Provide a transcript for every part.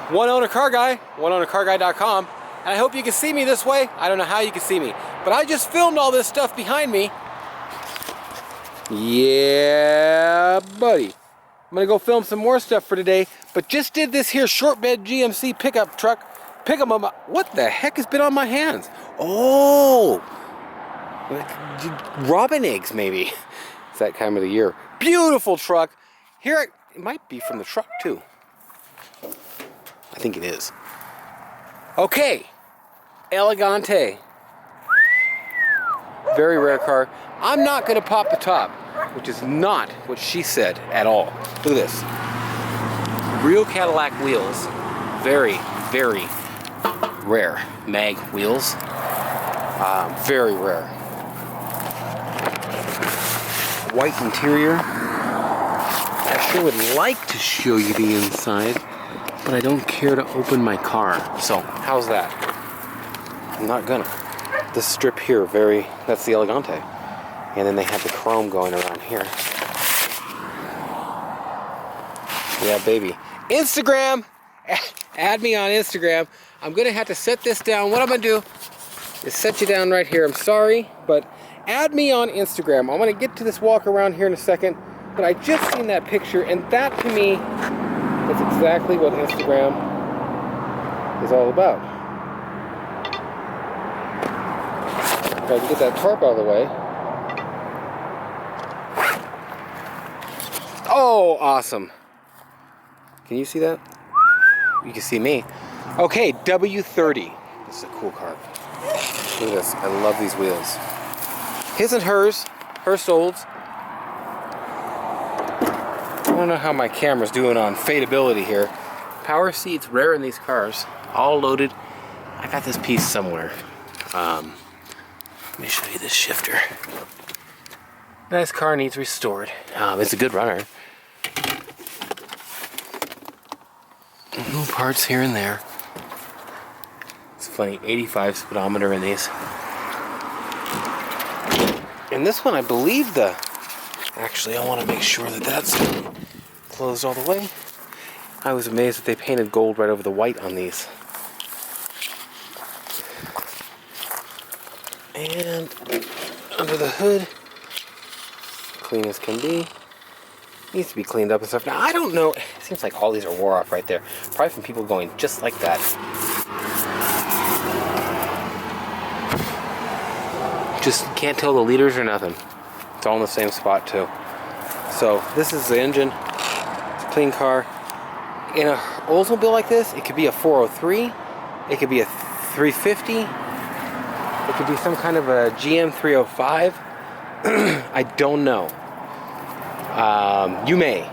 One Owner Car Guy, oneownercarguy.com. And I hope you can see me this way. I don't know how you can see me, but I just filmed all this stuff behind me. Yeah, buddy. I'm gonna go film some more stuff for today, but just did this here short bed GMC pickup truck. Pick 'em up. What the heck has been on my hands? Oh, robin eggs maybe. It's that time of the year. Beautiful truck. Here, it might be from the truck too. I think it is. Okay, Elegante. Very rare car. I'm not gonna pop the top, which is not what she said at all. Look at this. Real Cadillac wheels. Very, very rare. Mag wheels. Very rare. White interior. I sure would like to show you the inside, but I don't care to open my car. So, how's that? I'm not gonna. This strip here, that's the Elegante. And then they have the chrome going around here. Yeah, baby. Instagram! Add me on Instagram. I'm gonna have to set this down. What I'm gonna do is set you down right here. I'm sorry, but add me on Instagram. I'm gonna get to this walk around here in a second, but I just seen that picture, and that to me is exactly what Instagram is all about. If I can get that tarp out of the way. Oh, awesome. Can you see that? You can see me. Okay, W30. This is a cool car. Look at this. I love these wheels. His and hers. Her solds. I don't know how my camera's doing on fadeability here. Power seats, rare in these cars. All loaded. I got this piece somewhere. Let me show you this shifter. Nice car, needs restored. It's a good runner. Little parts here and there. It's funny, 85 speedometer in these. And this one, I believe actually, I want to make sure that that's closed all the way. I was amazed that they painted gold right over the white on these. And under the hood, clean as can be. Needs to be cleaned up and stuff. Now, I don't know. It seems like all these are wore off right there. Probably from people going just like that. Just can't tell the liters or nothing. It's all in the same spot, too. So, this is the engine. It's a clean car. In an Oldsmobile like this, it could be a 403. It could be a 350. It could be some kind of a GM 305. I don't know. You may.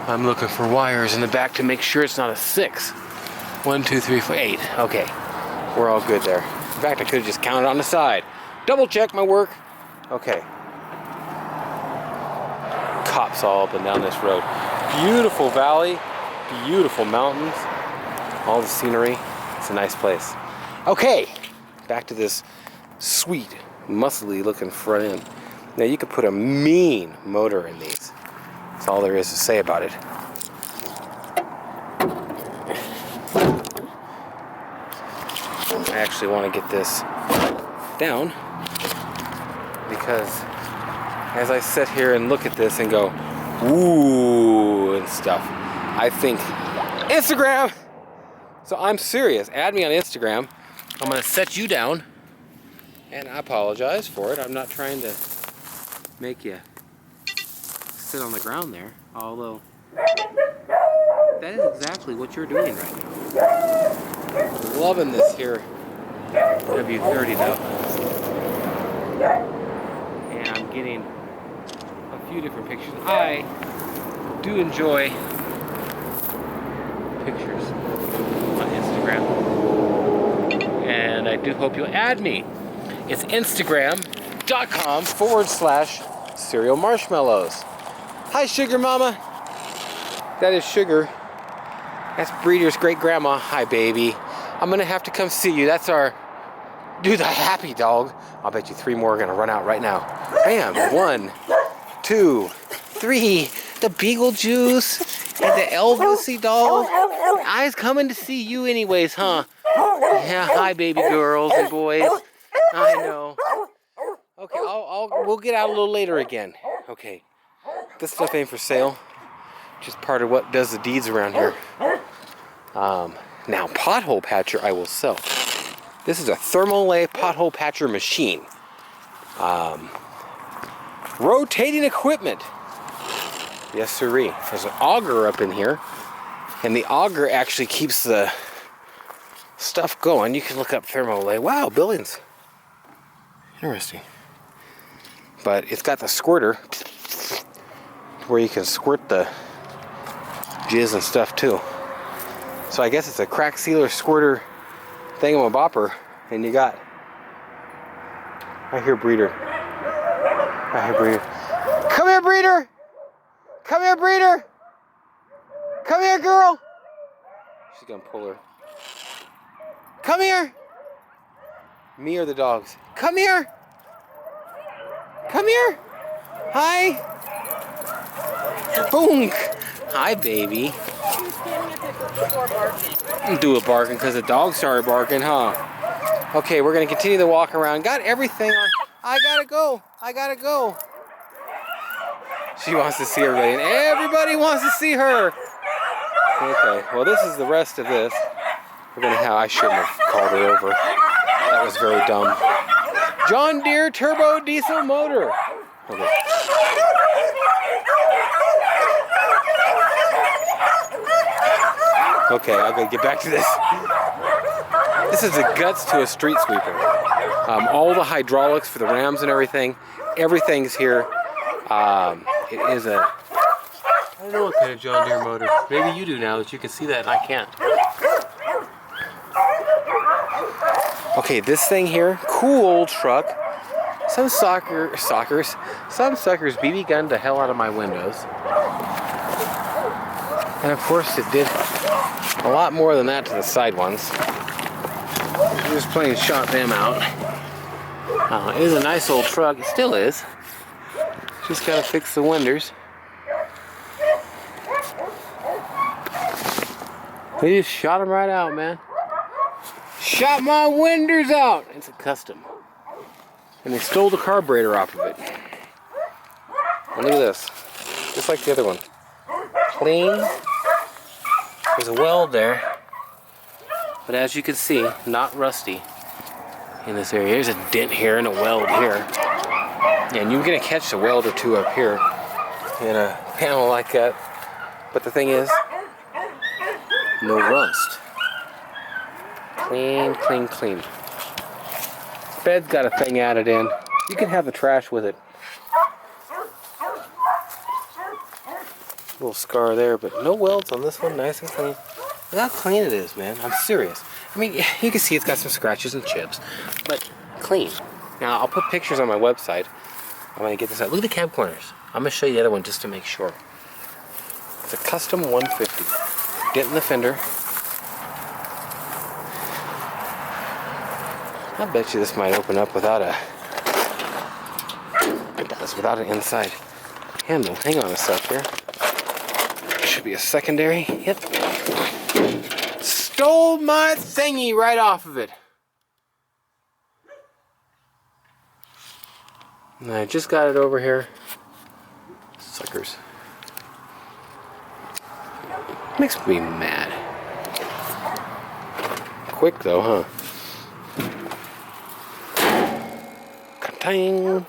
I'm looking for wires in the back to make sure it's not a 6. 1, 2, 3, 4, 8. Okay. We're all good there. In fact, I could have just counted on the side. Double check my work. Okay. Cops all up and down this road. Beautiful valley. Beautiful mountains. All the scenery. It's a nice place. Okay. Back to this sweet, muscly looking front end. Now you could put a mean motor in these. That's all there is to say about it. I actually want to get this down because as I sit here and look at this and go, ooh, and stuff, I think Instagram. So I'm serious. Add me on Instagram. I'm going to set you down. And I apologize for it. I'm not trying to make you sit on the ground there, although that is exactly what you're doing right now. Loving this here W30 though. And I'm getting a few different pictures. I do enjoy pictures on Instagram. And I do hope you'll add me. It's Instagram.com/cereal marshmallows. Hi, Sugar Mama. That is Sugar. That's Breeder's great grandma. Hi, baby. I'm gonna have to come see you. That's our dude, the happy dog. I'll bet you 3 more are gonna run out right now. Bam. 1, 2, 3. The Beagle Juice. And the Elvis doll, I was coming to see you anyways, huh? Yeah, hi baby girls and boys. I know. Okay, we'll get out a little later again. Okay, this stuff ain't for sale. Just part of what does the deeds around here. Now, pothole patcher I will sell. This is a Thermalay pothole patcher machine. Rotating equipment. Yes, sirree. There's an auger up in here, and the auger actually keeps the stuff going. You can look up Thermalay. Wow, billions. Interesting. But it's got the squirter where you can squirt the jizz and stuff too. So I guess it's a crack sealer squirter thingamabopper, and you got. I hear breeder. Come here, breeder. Come here, breeder. Come here, girl. She's gonna pull her. Come here. Me or the dogs? Come here. Come here. Hi. Boom. Hi, baby. Do a barking because the dog started barking, huh? Okay, we're gonna continue the walk around. Got everything on. I gotta go. She wants to see everybody, and everybody wants to see her. Okay, well, this is the rest of this. We're gonna have. I shouldn't have called her over. That was very dumb. John Deere turbo diesel motor. Okay. Okay, I gotta get back to this. This is the guts to a street sweeper. All the hydraulics for the rams and everything's here. It is a, I don't know what kind of John Deere motor. Maybe you do now that you can see that and I can't. Okay, this thing here, cool old truck. Some suckers BB gunned the hell out of my windows. And of course it did a lot more than that to the side ones. Just plain shot them out. It is a nice old truck, it still is. Just gotta fix the windows. They just shot them right out, man. Shot my windows out! It's a custom. And they stole the carburetor off of it. And look at this. Just like the other one. Clean. There's a weld there. But as you can see, not rusty in this area. Here's a dent here and a weld here. And you're gonna catch a weld or two up here in a panel like that. But the thing is, no rust. Clean, clean, clean. Bed's got a thing added in. You can have the trash with it. Little scar there, but no welds on this one. Nice and clean. Look how clean it is, man. I'm serious. I mean, you can see it's got some scratches and chips, but clean. Now, I'll put pictures on my website. I'm going to get this out. Look at the cab corners. I'm going to show you the other one just to make sure. It's a custom 150. Dent in the fender. I bet you this might open up without a... It does, without an inside handle. Hang on a sec here. Should be a secondary. Yep. Stole my thingy right off of it. And I just got it over here. Suckers. Makes me mad. Quick though, huh? Ka-tang!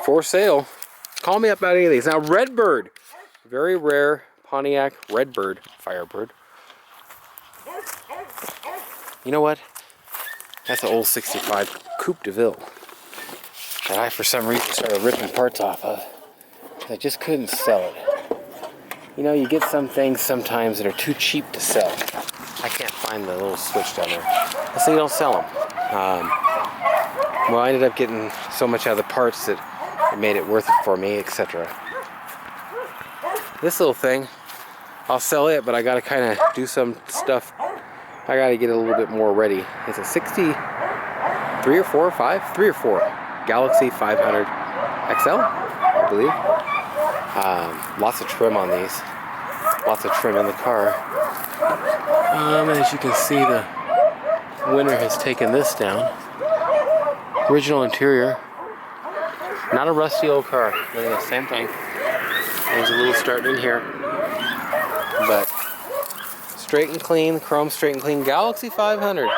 For sale. Call me up about any of these. Now, Redbird. Very rare Pontiac Redbird Firebird. You know what? That's an old 65 Coupe de Ville that I, for some reason, started ripping parts off of. I just couldn't sell it. You know, you get some things sometimes that are too cheap to sell. I can't find the little switch down there. So you don't sell them. Well, I ended up getting so much out of the parts that it made it worth it for me, etc. This little thing, I'll sell it, but I gotta kind of do some stuff. I gotta get a little bit more ready. It's a 63 or 4 or 5? 3 or 4. Galaxie 500 XL, I believe. Lots of trim on these. Lots of trim in the car. As you can see, the winter has taken this down. Original interior. Not a rusty old car. Look at the same thing. There's a little start in here. But straight and clean, chrome straight and clean. Galaxie 500.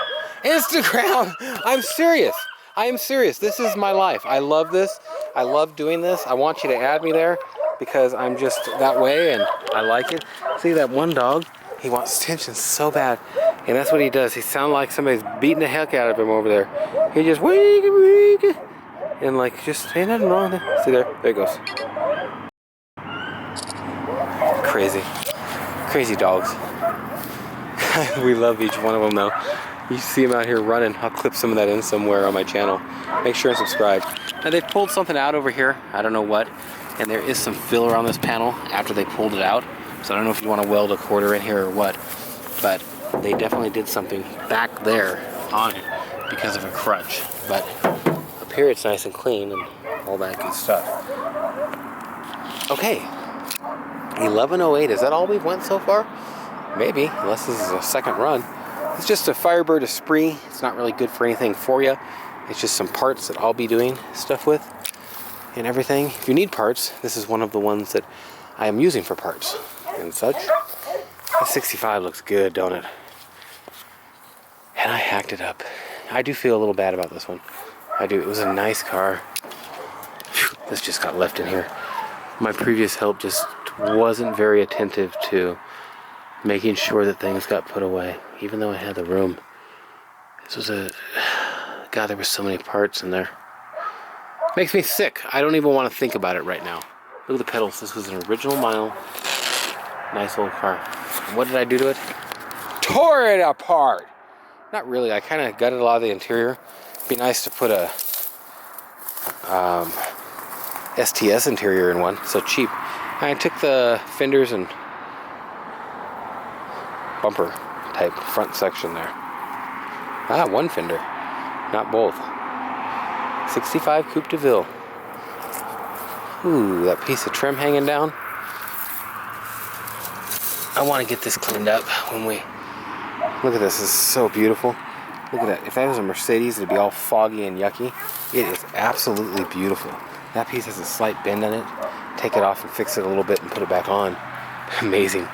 Instagram! I'm serious. I am serious. This is my life. I love this. I love doing this. I want you to add me there because I'm just that way and I like it. See that one dog? He wants attention so bad. And that's what he does. He sounds like somebody's beating the heck out of him over there. He just week and like just ain't nothing wrong with it. See there? There it goes. Crazy. Crazy dogs. We love each one of them though. You see them out here running. I'll clip some of that in somewhere on my channel. Make sure and subscribe. Now they've pulled something out over here. I don't know what. And there is some filler on this panel after they pulled it out. So I don't know if you want to weld a quarter in here or what. But they definitely did something back there on it because of a crutch. But up here it's nice and clean and all that good stuff. Okay. 1108. Is that all we've went so far? Maybe, unless this is a second run. It's just a Firebird Esprit. It's not really good for anything for you. It's just some parts that I'll be doing stuff with and everything. If you need parts, this is one of the ones that I am using for parts and such. The 65 looks good, don't it? And I hacked it up. I do feel a little bad about this one. I do. It was a nice car. Whew, this just got left in here. My previous help just wasn't very attentive to making sure that things got put away, even though I had the room. This was God, there were so many parts in there. Makes me sick. I don't even want to think about it right now. Look at the pedals. This was an original model. Nice old car. And what did I do to it? Tore it apart! Not really. I kind of gutted a lot of the interior. It'd be nice to put a STS interior in one. So cheap. And I took the fenders and bumper type front section there. One fender, not both. 65 Coupe de Ville. Ooh, that piece of trim hanging down. I want to get this cleaned up when we look at this. This is so beautiful. Look at that. If that was a Mercedes, it'd be all foggy and yucky. It is absolutely beautiful. That piece has a slight bend in it. Take it off and fix it a little bit and put it back on. Amazing.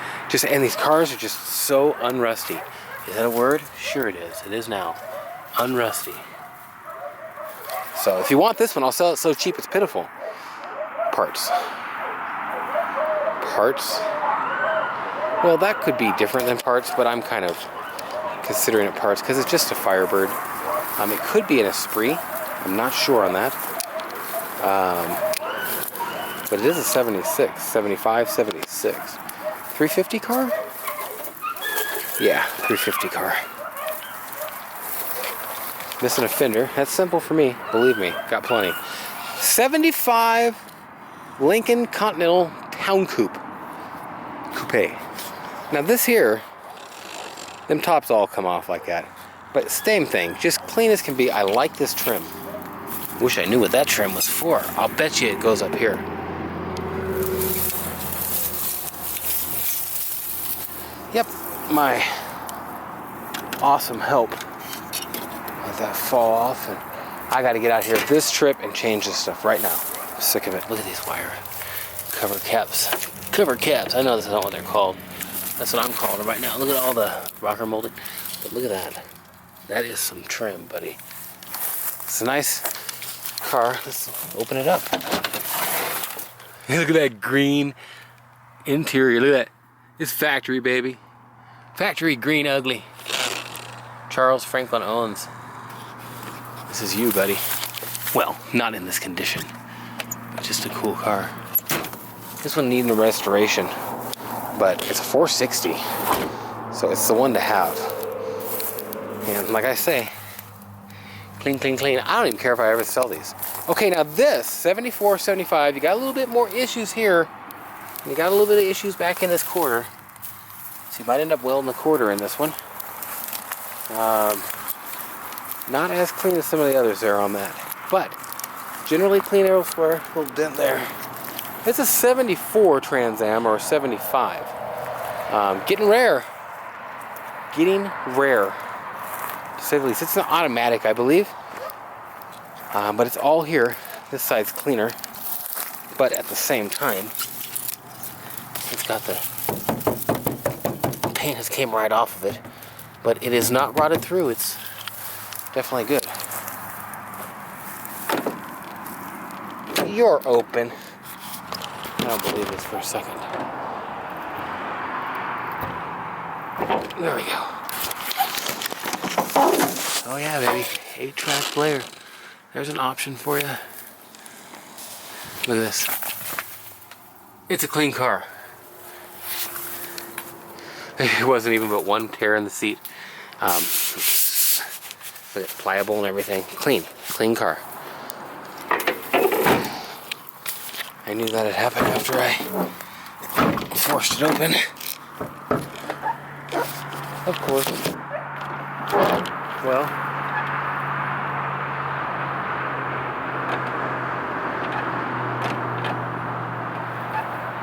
And these cars are just so unrusty. Is that a word? Sure it is. It is now. Unrusty. So if you want this one, I'll sell it so cheap it's pitiful. Parts. Parts. Well, that could be different than parts, but I'm kind of considering it parts because it's just a Firebird. It could be an Esprit. I'm not sure on that. But it is a 76, 75, 76. 350 car? Yeah, 350 car. Missing a fender. That's simple for me. Believe me, got plenty. 75 Lincoln Continental Town Coupe. Now this here, them tops all come off like that. But same thing, just clean as can be. I like this trim. Wish I knew what that trim was for. I'll bet you it goes up here. Yep, my awesome help let that fall off, and I got to get out here this trip and change this stuff right now. I'm sick of it. Look at these wire cover caps. Cover caps. I know this is not what they're called. That's what I'm calling them right now. Look at all the rocker molding. But look at that. That is some trim, buddy. It's a nice car. Let's open it up. Look at that green interior. Look at that. It's factory, baby. Factory green ugly. Charles Franklin owns. This is you, buddy. Well, not in this condition, but just a cool car. This one needs a restoration, but it's a 460, so it's the one to have. And like I say, clean, clean, clean. I don't even care if I ever sell these. Okay, now this 74, 75. You got a little bit more issues here. You got a little bit of issues back in this quarter. So you might end up welding the quarter in this one. Not as clean as some of the others there on that, but generally clean elsewhere. Little dent there. It's a 74 Trans Am or a 75. Getting rare. Getting rare, to say the least. It's an automatic, I believe. But it's all here. This side's cleaner. But at the same time, it's got the paint has came right off of it. But it is not rotted through. It's definitely good. You're open. I don't believe this for a second. There we go. Oh yeah, baby. 8-track player. There's an option for you. Look at this. It's a clean car. It wasn't even but one tear in the seat. But it's pliable and everything. Clean car. I knew that had happened after I forced it open. Of course. Well,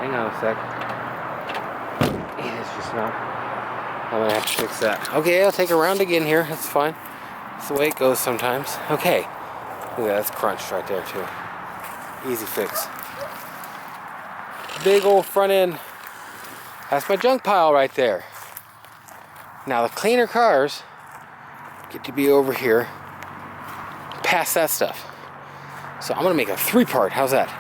hang on a sec. It's just not. I'm gonna have to fix that. Okay, I'll take a round again here. That's fine. That's the way it goes sometimes. Okay. Look at that, that's crunched right there too. Easy fix. Big old front end. That's my junk pile right there. Now the cleaner cars get to be over here past that stuff. So I'm gonna make a 3-part. How's that?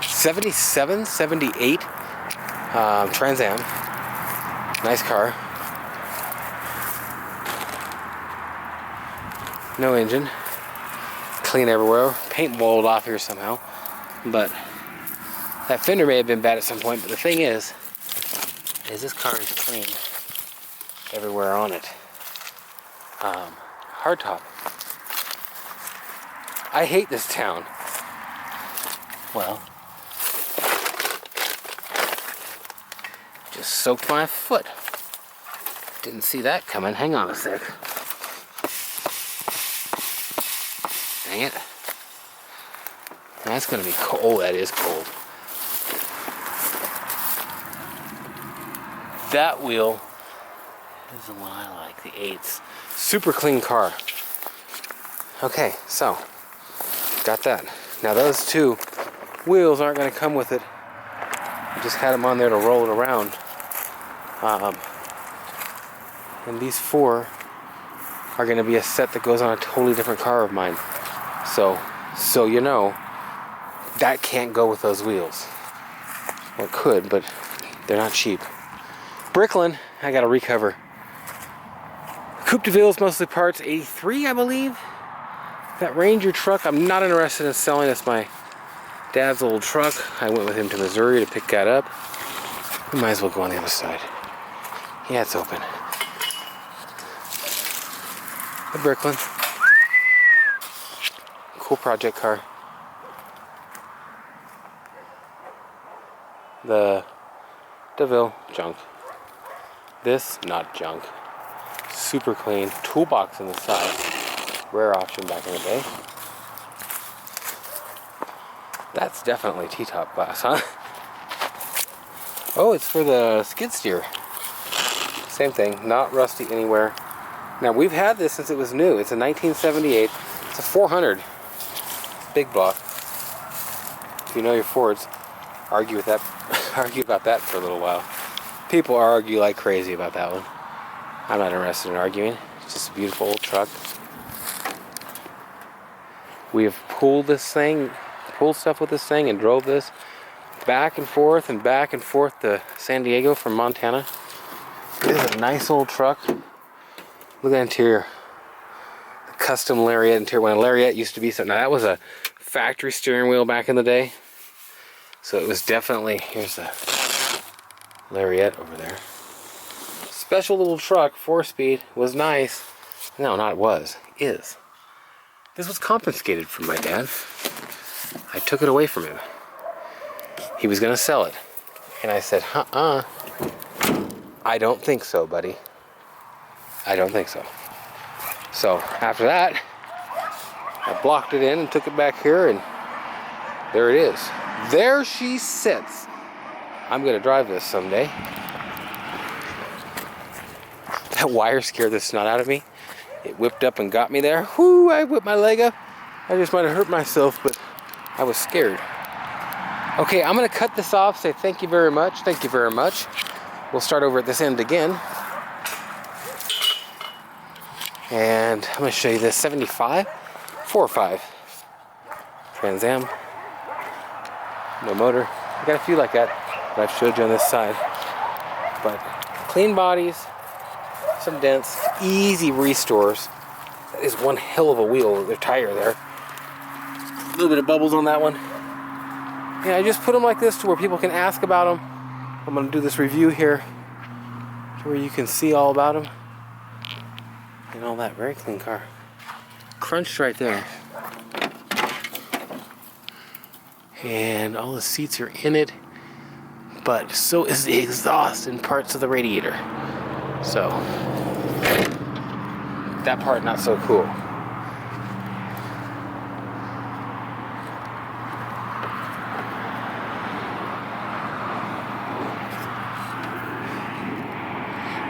77, 78 Trans Am. Nice car. No engine. Clean everywhere. Paint walled off here somehow. But that fender may have been bad at some point, but the thing is this car is clean everywhere on it. Hardtop. I hate this town. Well, just soaked my foot. Didn't see that coming. Hang on a sec. Dang it. That's gonna be cold. Oh, that is cold. That wheel is the one I like, the 8s. Super clean car. Okay, so got that. Now those 2 wheels aren't going to come with it. I just had them on there to roll it around. And these 4 are going to be a set that goes on a totally different car of mine. So you know, that can't go with those wheels. Well, it could, but they're not cheap. Bricklin, I got to recover. Coupe de Ville's mostly parts, 83, I believe. That Ranger truck, I'm not interested in selling. It's my dad's old truck. I went with him to Missouri to pick that up. We might as well go on the other side. Yeah, it's open. The Bricklin. Cool project car. The DeVille, junk. This, not junk. Super clean. Toolbox in the side. Rare option back in the day. That's definitely T-top glass, huh? Oh, it's for the skid steer. Same thing. Not rusty anywhere. Now, we've had this since it was new. It's a 1978. It's a 400. Big block. If you know your Fords, argue about that for a little while. People argue like crazy about that one. I'm not interested in arguing. It's just a beautiful old truck. We have pulled stuff with this thing and drove this back and forth to San Diego from Montana. It is a nice old truck. Look at the interior. The custom Lariat interior. When a Lariat used to be something. Now that was a factory steering wheel back in the day. So it was definitely, here's the Lariat over there. Special little truck, 4-speed, was nice. No, not was, is. This was confiscated from my dad. I took it away from him. He was gonna sell it. And I said, I don't think so, buddy. I don't think so. So after that, I blocked it in and took it back here, and there it is. There she sits. I'm gonna drive this someday. That wire scared the snot out of me. It whipped up and got me there. Whoo, I whipped my leg up. I just might have hurt myself, but I was scared. Okay, I'm gonna cut this off, say thank you very much, thank you very much. We'll start over at this end again. And I'm gonna show you this 75, 4.5. Trans Am. No motor. I got a few like that I've showed you on this side. But clean bodies, some dents, easy restores. That is one hell of a wheel, the tire there. A little bit of bubbles on that one. Yeah, I just put them like this to where people can ask about them. I'm gonna do this review here to where you can see all about them. And all that, very clean car. Crunched right there. And all the seats are in it, but so is the exhaust and parts of the radiator. So, that part not so cool.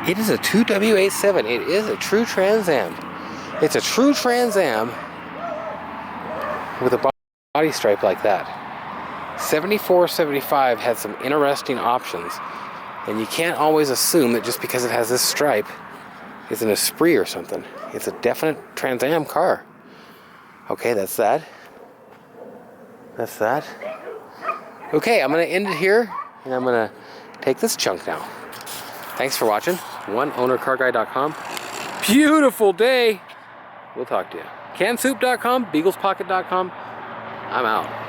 It is a 2W87. It is a true Trans Am. It's a true Trans Am with a body stripe like that. 74, 75 had some interesting options, and you can't always assume that just because it has this stripe it's an Esprit or something. It's a definite Trans Am car. Okay, that's that. That's that. Okay, I'm gonna end it here, and I'm gonna take this chunk now. Thanks for watching. OneOwnerCarGuy.com. Beautiful day. We'll talk to you. Cansoup.com, BeaglesPocket.com. I'm out.